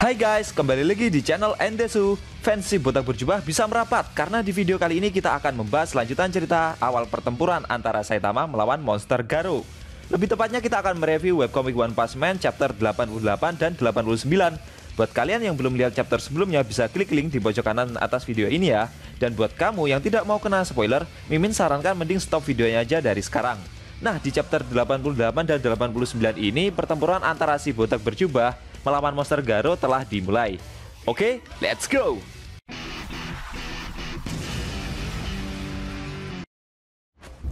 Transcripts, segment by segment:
Hai guys, kembali lagi di channel Endesu. Fans si botak berjubah bisa merapat karena di video kali ini kita akan membahas lanjutan cerita awal pertempuran antara Saitama melawan monster Garo. Lebih tepatnya kita akan mereview webcomic One Punch Man chapter 88 dan 89. Buat kalian yang belum lihat chapter sebelumnya bisa klik link di pojok kanan atas video ini ya. Dan buat kamu yang tidak mau kena spoiler, Mimin sarankan mending stop videonya aja dari sekarang. Nah, di chapter 88 dan 89 ini pertempuran antara si botak berjubah melawan monster Garo telah dimulai. Oke, let's go.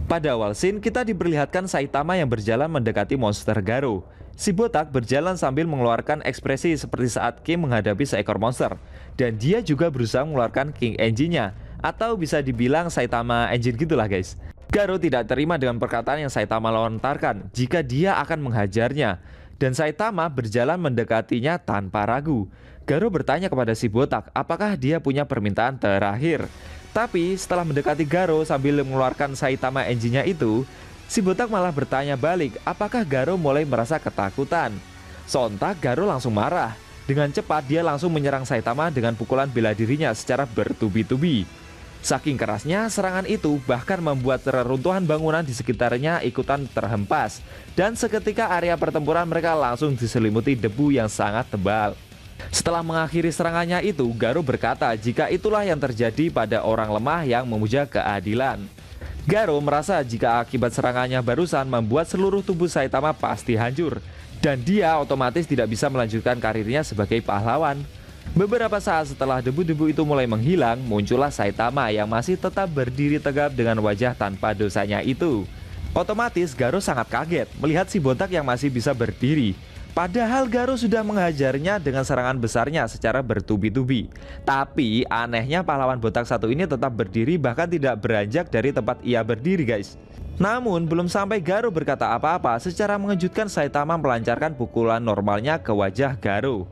Pada awal scene kita diperlihatkan Saitama yang berjalan mendekati monster Garo. Si botak berjalan sambil mengeluarkan ekspresi seperti saat King menghadapi seekor monster. Dan dia juga berusaha mengeluarkan King Engine-nya, atau bisa dibilang Saitama Engine gitulah guys. Garo tidak terima dengan perkataan yang Saitama lontarkan jika dia akan menghajarnya. Dan Saitama berjalan mendekatinya tanpa ragu. Garo bertanya kepada si botak apakah dia punya permintaan terakhir. Tapi setelah mendekati Garo sambil mengeluarkan Saitama Engine-nya itu, si botak malah bertanya balik apakah Garo mulai merasa ketakutan. Sontak Garo langsung marah. Dengan cepat dia langsung menyerang Saitama dengan pukulan bela dirinya secara bertubi-tubi. Saking kerasnya serangan itu bahkan membuat reruntuhan bangunan di sekitarnya ikutan terhempas. Dan seketika area pertempuran mereka langsung diselimuti debu yang sangat tebal. Setelah mengakhiri serangannya itu, Garo berkata jika itulah yang terjadi pada orang lemah yang memuja keadilan. Garo merasa jika akibat serangannya barusan membuat seluruh tubuh Saitama pasti hancur. Dan dia otomatis tidak bisa melanjutkan karirnya sebagai pahlawan. Beberapa saat setelah debu-debu itu mulai menghilang, muncullah Saitama yang masih tetap berdiri tegap dengan wajah tanpa dosanya itu. Otomatis Garo sangat kaget melihat si botak yang masih bisa berdiri. Padahal Garo sudah menghajarnya dengan serangan besarnya secara bertubi-tubi. Tapi anehnya pahlawan botak satu ini tetap berdiri bahkan tidak beranjak dari tempat ia berdiri guys. Namun belum sampai Garo berkata apa-apa, secara mengejutkan Saitama melancarkan pukulan normalnya ke wajah Garo.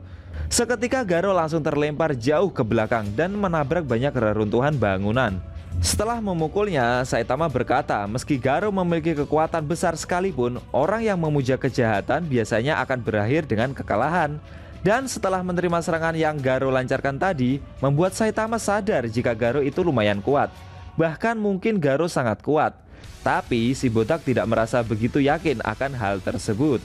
Seketika Garo langsung terlempar jauh ke belakang dan menabrak banyak reruntuhan bangunan. Setelah memukulnya, Saitama berkata meski Garo memiliki kekuatan besar sekalipun, orang yang memuja kejahatan biasanya akan berakhir dengan kekalahan. Dan setelah menerima serangan yang Garo lancarkan tadi, membuat Saitama sadar jika Garo itu lumayan kuat. Bahkan mungkin Garo sangat kuat. Tapi si botak tidak merasa begitu yakin akan hal tersebut.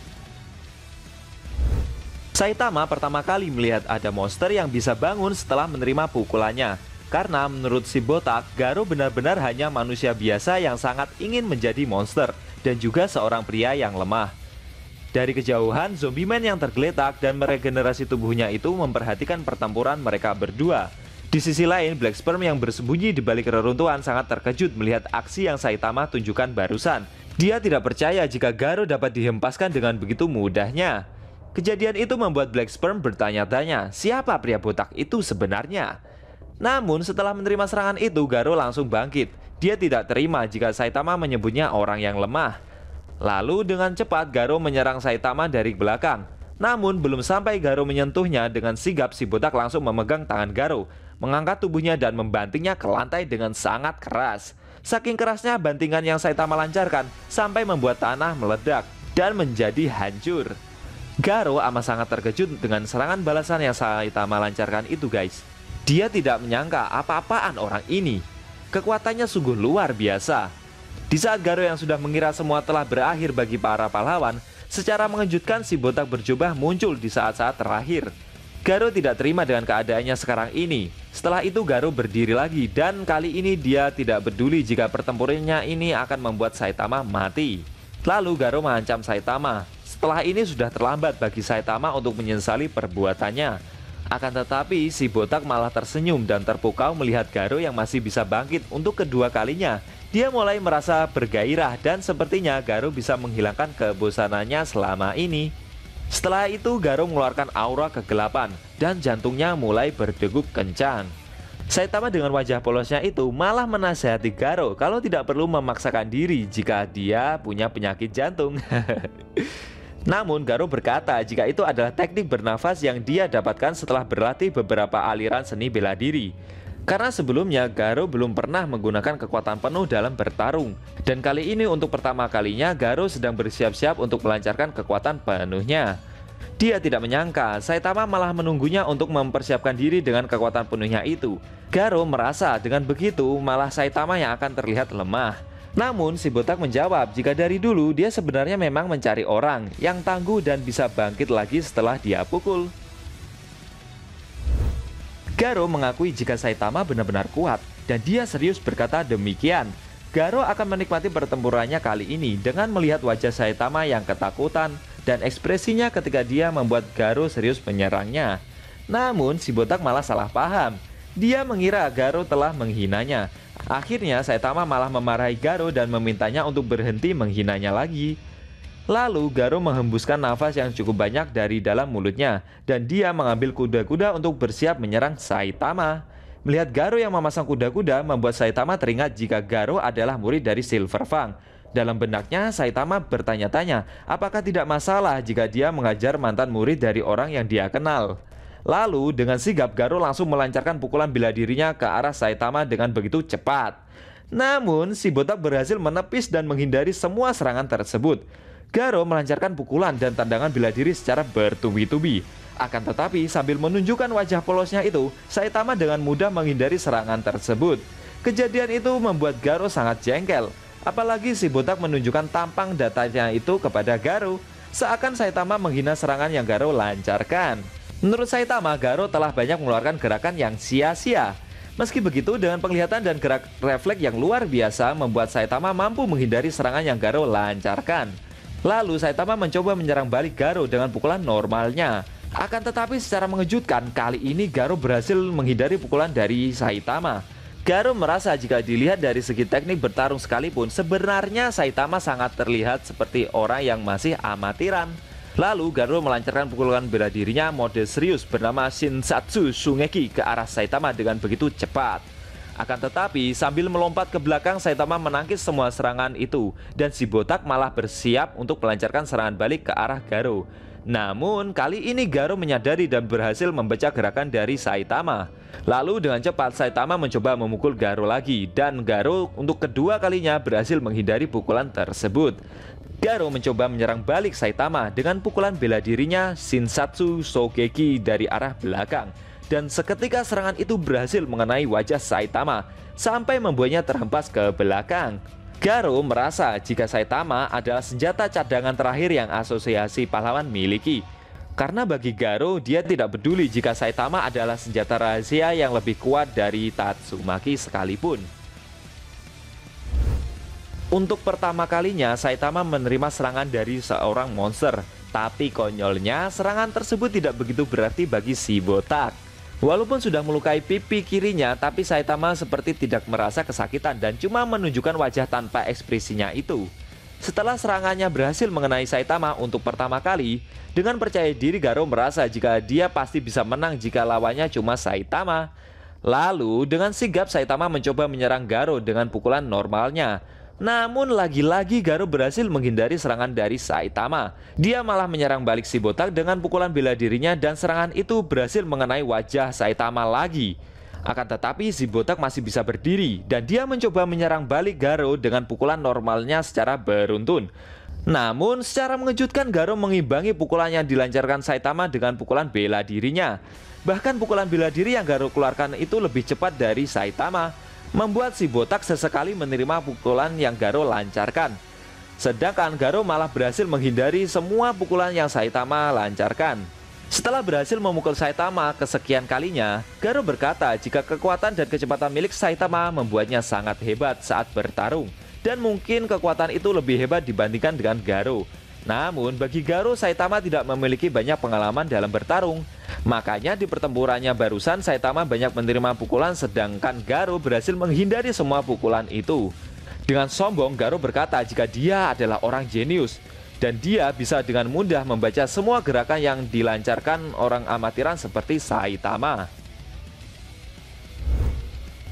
Saitama pertama kali melihat ada monster yang bisa bangun setelah menerima pukulannya. Karena menurut si botak, Garo benar-benar hanya manusia biasa yang sangat ingin menjadi monster. Dan juga seorang pria yang lemah. Dari kejauhan, zombie man yang tergeletak dan meregenerasi tubuhnya itu memperhatikan pertempuran mereka berdua. Di sisi lain, Black Sperm yang bersembunyi di balik reruntuhan sangat terkejut melihat aksi yang Saitama tunjukkan barusan. Dia tidak percaya jika Garo dapat dihempaskan dengan begitu mudahnya. Kejadian itu membuat Black Sperm bertanya-tanya siapa pria botak itu sebenarnya. Namun setelah menerima serangan itu, Garo langsung bangkit. Dia tidak terima jika Saitama menyebutnya orang yang lemah. Lalu dengan cepat Garo menyerang Saitama dari belakang. Namun belum sampai Garo menyentuhnya, dengan sigap si botak langsung memegang tangan Garo, mengangkat tubuhnya dan membantingnya ke lantai dengan sangat keras. Saking kerasnya bantingan yang Saitama lancarkan sampai membuat tanah meledak dan menjadi hancur. Garo amat sangat terkejut dengan serangan balasan yang Saitama lancarkan itu guys. Dia tidak menyangka apa-apaan orang ini. Kekuatannya sungguh luar biasa. Di saat Garo yang sudah mengira semua telah berakhir bagi para pahlawan, secara mengejutkan si botak berjubah muncul di saat-saat terakhir. Garo tidak terima dengan keadaannya sekarang ini. Setelah itu Garo berdiri lagi dan kali ini dia tidak peduli jika pertempurannya ini akan membuat Saitama mati. Lalu Garo mengancam Saitama. Setelah ini sudah terlambat bagi Saitama untuk menyesali perbuatannya. Akan tetapi si botak malah tersenyum dan terpukau melihat Garo yang masih bisa bangkit untuk kedua kalinya. Dia mulai merasa bergairah dan sepertinya Garo bisa menghilangkan kebosanannya selama ini. Setelah itu Garo mengeluarkan aura kegelapan dan jantungnya mulai berdegup kencang. Saitama dengan wajah polosnya itu malah menasihati Garo kalau tidak perlu memaksakan diri jika dia punya penyakit jantung. Namun Garo berkata jika itu adalah teknik bernafas yang dia dapatkan setelah berlatih beberapa aliran seni bela diri. Karena sebelumnya Garo belum pernah menggunakan kekuatan penuh dalam bertarung. Dan kali ini untuk pertama kalinya Garo sedang bersiap-siap untuk melancarkan kekuatan penuhnya. Dia tidak menyangka Saitama malah menunggunya untuk mempersiapkan diri dengan kekuatan penuhnya itu. Garo merasa dengan begitu malah Saitama yang akan terlihat lemah. Namun si botak menjawab jika dari dulu dia sebenarnya memang mencari orang yang tangguh dan bisa bangkit lagi setelah dia pukul. Garo mengakui jika Saitama benar-benar kuat dan dia serius berkata demikian. Garo akan menikmati pertempurannya kali ini dengan melihat wajah Saitama yang ketakutan dan ekspresinya ketika dia membuat Garo serius menyerangnya. Namun si botak malah salah paham. Dia mengira Garo telah menghinanya. Akhirnya Saitama malah memarahi Garo dan memintanya untuk berhenti menghinanya lagi. Lalu Garo menghembuskan nafas yang cukup banyak dari dalam mulutnya dan dia mengambil kuda-kuda untuk bersiap menyerang Saitama. Melihat Garo yang memasang kuda-kuda membuat Saitama teringat jika Garo adalah murid dari Silver Fang. Dalam benaknya Saitama bertanya-tanya apakah tidak masalah jika dia mengajar mantan murid dari orang yang dia kenal. Lalu dengan sigap Garo langsung melancarkan pukulan bela dirinya ke arah Saitama dengan begitu cepat. Namun si botak berhasil menepis dan menghindari semua serangan tersebut. Garo melancarkan pukulan dan tendangan bela diri secara bertubi-tubi. Akan tetapi sambil menunjukkan wajah polosnya itu, Saitama dengan mudah menghindari serangan tersebut. Kejadian itu membuat Garo sangat jengkel. Apalagi si botak menunjukkan tampang datanya itu kepada Garo, seakan Saitama menghina serangan yang Garo lancarkan. Menurut Saitama, Garo telah banyak mengeluarkan gerakan yang sia-sia. Meski begitu, dengan penglihatan dan gerak refleks yang luar biasa membuat Saitama mampu menghindari serangan yang Garo lancarkan. Lalu Saitama mencoba menyerang balik Garo dengan pukulan normalnya. Akan tetapi secara mengejutkan, kali ini Garo berhasil menghindari pukulan dari Saitama. Garo merasa jika dilihat dari segi teknik bertarung sekalipun, sebenarnya Saitama sangat terlihat seperti orang yang masih amatiran. Lalu Garo melancarkan pukulan bela dirinya mode serius bernama Shinsatsu Shungeki ke arah Saitama dengan begitu cepat. Akan tetapi sambil melompat ke belakang, Saitama menangkis semua serangan itu dan si botak malah bersiap untuk melancarkan serangan balik ke arah Garo. Namun kali ini Garo menyadari dan berhasil membaca gerakan dari Saitama. Lalu dengan cepat Saitama mencoba memukul Garo lagi dan Garo untuk kedua kalinya berhasil menghindari pukulan tersebut. Garo mencoba menyerang balik Saitama dengan pukulan bela dirinya Shinsatsu Shogeki dari arah belakang. Dan seketika serangan itu berhasil mengenai wajah Saitama sampai membuatnya terhempas ke belakang. Garo merasa jika Saitama adalah senjata cadangan terakhir yang asosiasi pahlawan miliki. Karena bagi Garo, dia tidak peduli jika Saitama adalah senjata rahasia yang lebih kuat dari Tatsumaki sekalipun. Untuk pertama kalinya, Saitama menerima serangan dari seorang monster. Tapi konyolnya, serangan tersebut tidak begitu berarti bagi si botak. Walaupun sudah melukai pipi kirinya, tapi Saitama seperti tidak merasa kesakitan dan cuma menunjukkan wajah tanpa ekspresinya itu. Setelah serangannya berhasil mengenai Saitama untuk pertama kali, dengan percaya diri Garo merasa jika dia pasti bisa menang jika lawannya cuma Saitama. Lalu dengan sigap Saitama mencoba menyerang Garo dengan pukulan normalnya. Namun lagi-lagi Garo berhasil menghindari serangan dari Saitama. Dia malah menyerang balik si botak dengan pukulan bela dirinya dan serangan itu berhasil mengenai wajah Saitama lagi. Akan tetapi si botak masih bisa berdiri dan dia mencoba menyerang balik Garo dengan pukulan normalnya secara beruntun. Namun secara mengejutkan Garo mengimbangi pukulan yang dilancarkan Saitama dengan pukulan bela dirinya. Bahkan pukulan bela diri yang Garo keluarkan itu lebih cepat dari Saitama, membuat si botak sesekali menerima pukulan yang Garo lancarkan. Sedangkan Garo malah berhasil menghindari semua pukulan yang Saitama lancarkan. Setelah berhasil memukul Saitama kesekian kalinya, Garo berkata jika kekuatan dan kecepatan milik Saitama membuatnya sangat hebat saat bertarung. Dan mungkin kekuatan itu lebih hebat dibandingkan dengan Garo. Namun bagi Garo, Saitama tidak memiliki banyak pengalaman dalam bertarung. Makanya di pertempurannya barusan Saitama banyak menerima pukulan sedangkan Garo berhasil menghindari semua pukulan itu. Dengan sombong Garo berkata jika dia adalah orang jenius dan dia bisa dengan mudah membaca semua gerakan yang dilancarkan orang amatiran seperti Saitama.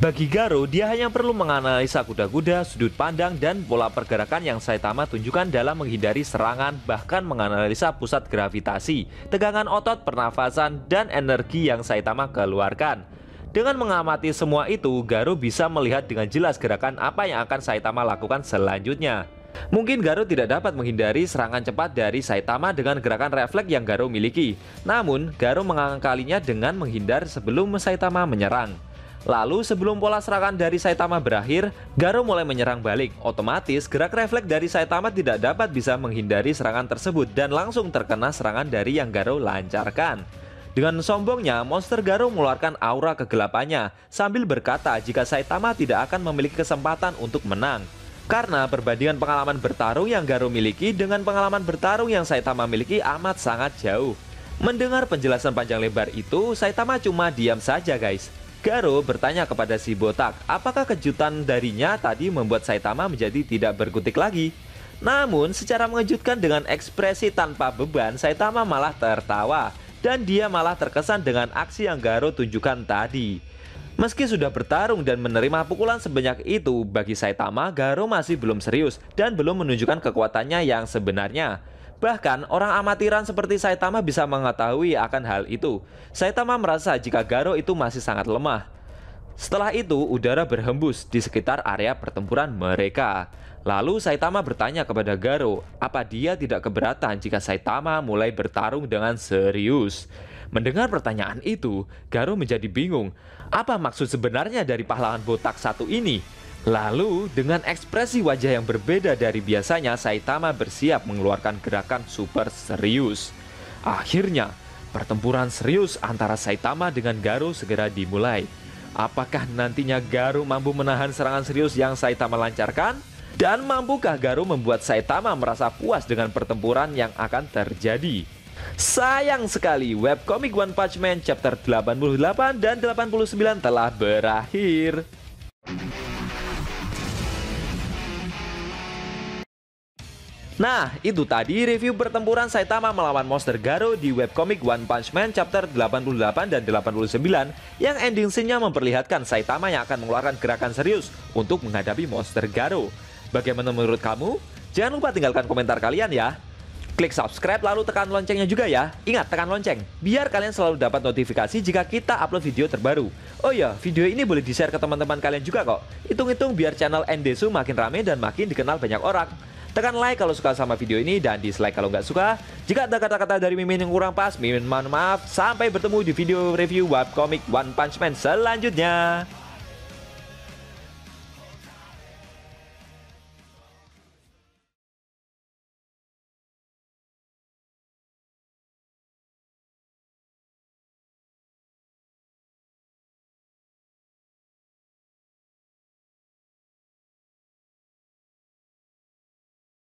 Bagi Garo, dia hanya perlu menganalisa kuda-kuda, sudut pandang, dan pola pergerakan yang Saitama tunjukkan dalam menghindari serangan, bahkan menganalisa pusat gravitasi, tegangan otot, pernafasan, dan energi yang Saitama keluarkan. Dengan mengamati semua itu, Garo bisa melihat dengan jelas gerakan apa yang akan Saitama lakukan selanjutnya. Mungkin Garo tidak dapat menghindari serangan cepat dari Saitama dengan gerakan refleks yang Garo miliki. Namun, Garo mengakalinya dengan menghindar sebelum Saitama menyerang. Lalu sebelum pola serangan dari Saitama berakhir, Garo mulai menyerang balik. Otomatis gerak refleks dari Saitama tidak dapat bisa menghindari serangan tersebut dan langsung terkena serangan dari yang Garo lancarkan. Dengan sombongnya, monster Garo mengeluarkan aura kegelapannya sambil berkata jika Saitama tidak akan memiliki kesempatan untuk menang. Karena perbandingan pengalaman bertarung yang Garo miliki dengan pengalaman bertarung yang Saitama miliki amat sangat jauh. Mendengar penjelasan panjang lebar itu, Saitama cuma diam saja guys. Garo bertanya kepada si botak, apakah kejutan darinya tadi membuat Saitama menjadi tidak berkutik lagi. Namun secara mengejutkan dengan ekspresi tanpa beban, Saitama malah tertawa. Dan dia malah terkesan dengan aksi yang Garo tunjukkan tadi. Meski sudah bertarung dan menerima pukulan sebanyak itu, bagi Saitama, Garo masih belum serius dan belum menunjukkan kekuatannya yang sebenarnya. Bahkan orang amatiran seperti Saitama bisa mengetahui akan hal itu. Saitama merasa jika Garo itu masih sangat lemah. Setelah itu udara berhembus di sekitar area pertempuran mereka. Lalu Saitama bertanya kepada Garo, apa dia tidak keberatan jika Saitama mulai bertarung dengan serius. Mendengar pertanyaan itu, Garo menjadi bingung. Apa maksud sebenarnya dari pahlawan botak satu ini? Lalu, dengan ekspresi wajah yang berbeda dari biasanya, Saitama bersiap mengeluarkan gerakan super serius. Akhirnya, pertempuran serius antara Saitama dengan Garo segera dimulai. Apakah nantinya Garo mampu menahan serangan serius yang Saitama lancarkan? Dan mampukah Garo membuat Saitama merasa puas dengan pertempuran yang akan terjadi? Sayang sekali, webcomic One Punch Man chapter 88 dan 89 telah berakhir. Nah, itu tadi review pertempuran Saitama melawan monster Garo di webcomic One Punch Man chapter 88 dan 89 yang ending scene-nya memperlihatkan Saitama yang akan mengeluarkan gerakan serius untuk menghadapi monster Garo. Bagaimana menurut kamu? Jangan lupa tinggalkan komentar kalian ya. Klik subscribe lalu tekan loncengnya juga ya. Ingat, tekan lonceng biar kalian selalu dapat notifikasi jika kita upload video terbaru. Oh iya, video ini boleh di-share ke teman-teman kalian juga kok. Hitung-hitung biar channel Endesu makin rame dan makin dikenal banyak orang. Tekan like kalau suka sama video ini dan dislike kalau nggak suka. Jika ada kata-kata dari Mimin yang kurang pas, Mimin mohon maaf. Sampai bertemu di video review webcomic One Punch Man selanjutnya.